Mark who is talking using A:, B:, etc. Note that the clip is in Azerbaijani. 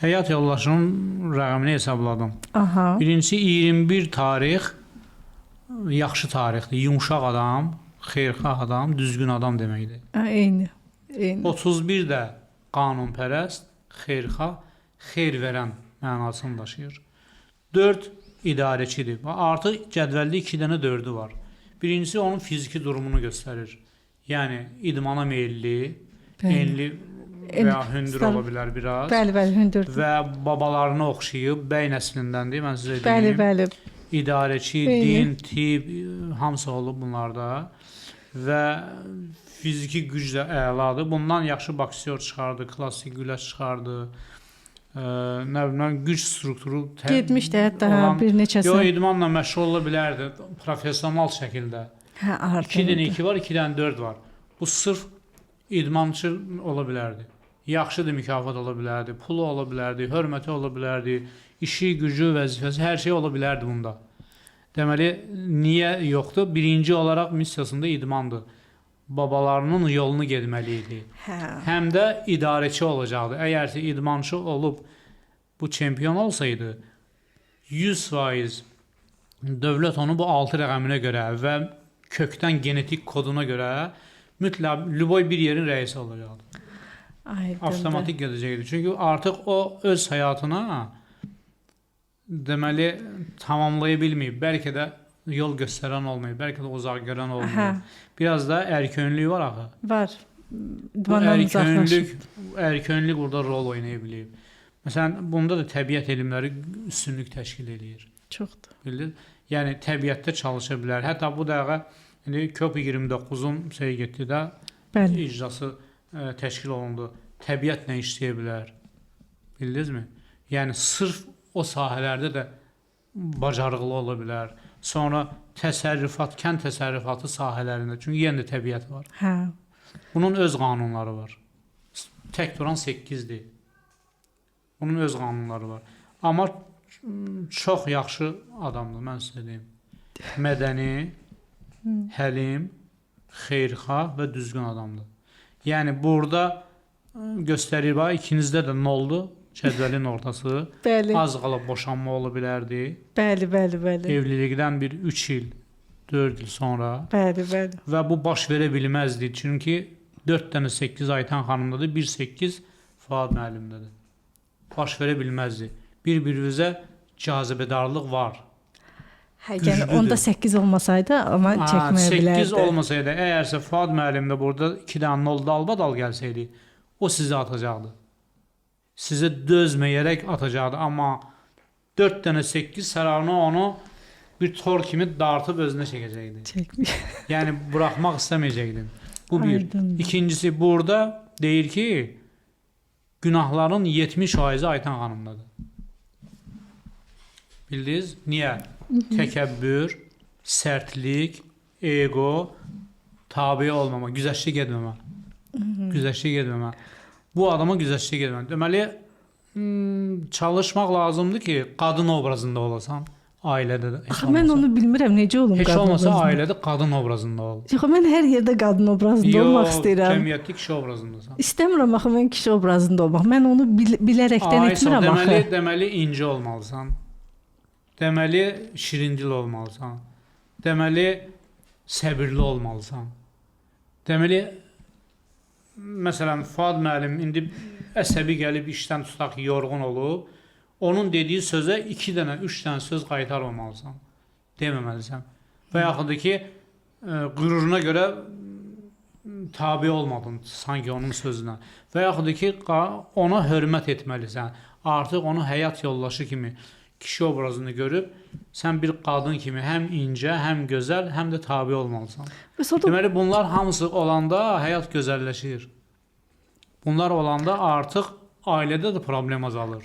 A: Həyat yoldaşının rəqəmini hesabladım.
B: Aha.
A: Birincisi 21 tarix yaxşı tarixdir. Yumşaq adam, xeyirxah adam, düzgün adam deməkdir.
B: Eyni.
A: 31 də qanunpərəst, xeyirxah, xeyir verən mənasını daşıyır. 4 idarəçidir. Artıq cədvəldə 2 dənə 4-ü var. Birincisi onun fiziki durumunu göstərir. Yəni idmana meyilli, enli və ya hündür ola bilər biraz.
B: Bəli, hündür.
A: Və babalarına oxşayıb, bəy nəslindəndir, mən sizə deyim.
B: Bəli.
A: İdarəçi, din, tib, hamısı olub bunlarda. Və fiziki güc də əladır. Bundan yaxşı boksyor çıxardı, klassik güləş çıxardı. Nə bilim, güc strukturu
B: getmişdi hətta bir neçəsi.
A: Yox, idmanla məşğul ola bilərdi, professional şəkildə.
B: Hə, artıq.
A: 2 dənə 2 var, 2 dənə 4 var. Bu sırf idmançı ola bilərdi. Yaxşıdır, mükafat ola bilərdi, pulu ola bilərdi, hörməti ola bilərdi, işi, gücü, vəzifəsi, hər şey ola bilərdi bunda. Deməli, niyə yoxdur? Birinci olaraq missiyasında idmandır. Babalarının yolunu getməli idi. Həm də idarəçi olacaqdı. Əgər idmançı olub bu çempion olsaydı, 100% dövlət onu bu 6 rəqəminə görə və kökdən genetik koduna görə mütləq lüboy bir yerin rəisi olacaqdı. Avtomatik gedəcəkdir. Çünki artıq o öz həyatına deməli tamamlaya bilməyib. Bəlkə də yol göstərən olmayıb, bəlkə də uzaq görən olmayıb. Biraz da ərkönlük var axı.
B: Var.
A: Ərkönlük burada rol oynaya bilib. Məsələn, bunda da təbiət elmləri üstünlük təşkil edir.
B: Çoxdur.
A: Bildin? Yəni təbiətdə çalışa bilər. Hətta bu dəqiqə COP29-un getdi də icrası təşkil olundu. Təbiət nə işləyə bilər? Bildinizmi? Yəni sırf o sahələrdə də bacarıqlı ola bilər. Sonra təsərrüfat, kənd təsərrüfatı sahələrində. Çünki yenə də təbiət var.
B: Hə.
A: Bunun öz qanunları var. Tək duran 8-dir. Bunun öz qanunları var. Amma çox yaxşı adamdır, mən sizə deyim. Mədəni, həlim, xeyirxah və düzgün adamdır. Yəni burada göstərir, ikinizdə də noldur, cədvəlin ortası.
B: Bəli.
A: Az qalıb boşanma ola bilərdi.
B: Bəli.
A: Evlilikdən bir 3 il, 4 il sonra.
B: Bəli.
A: Və bu baş verə bilməzdi. Çünki 4 dənə 8 Aytan xanımdadır, 1-8 Fuad müəllimdədir. Baş verə bilməzdi. Bir-birinizə cazibədarlıq var.
B: Hə, yəni onda 8 olmasaydı, amma çəkməyə bilərdi.
A: 8 olmasaydı, əgərsə Fuad müəllim də burada 2 dənə nol dalbadal gəlsəydi, o sizi atacaqdı. Sizə dözməyərək atacaqdı. Amma 4 dənə 8 sərarına onu bir tor kimi dartıb özünə çəkəcəkdi. Yəni buraxmaq istəməyəcəkdin. Bu bir. İkincisi, burada deyir ki, günahların 70%-i Aytan xanımdadır. Bildiniz? Niyə? Təkəbbür, sərtlik, ego, tabi olmama, güzəşli getməmə. Güzəşli getməmə. Bu adama güzəşli getməmə. Deməli, çalışmaq lazımdır ki, qadın obrazında olasan, ailədə də.
B: Axı, mən onu bilmirəm, necə olum
A: qadın obrazında. Heç olmasa ailədə qadın obrazında ol.
B: Yox, mən hər yerdə qadın obrazında olmaq istəyirəm.
A: Yox, cəmiyyətdə kişi obrazındasan.
B: İstəmirəm axı, mən kişi obrazında olmaq. Mən onu bilərəkdən etmirəm axı.
A: Deməli, incə olmalısan. Deməli, şirindil olmalısan. Deməli, səbirli olmalısan. Deməli, məsələn, Fuad müəllim indi əsəbi gəlib işdən tutaq yorğun olub, onun dediyi sözə 2 dənə, 3 dənə söz qaytarmamalısan. Deməməlisən. Və yaxud da ki, qüruruna görə tabi olmadın sanki onun sözünə. Və yaxud da ki, ona hörmət etməlisən. Artıq onu həyat yoldaşı kimi kişi obrazını görüb, sən bir qadın kimi həm incə, həm gözəl, həm də tabi olmalısan. Deməli, bunlar hamısı olanda həyat gözəlləşir. Bunlar olanda artıq ailədə də problem azalır.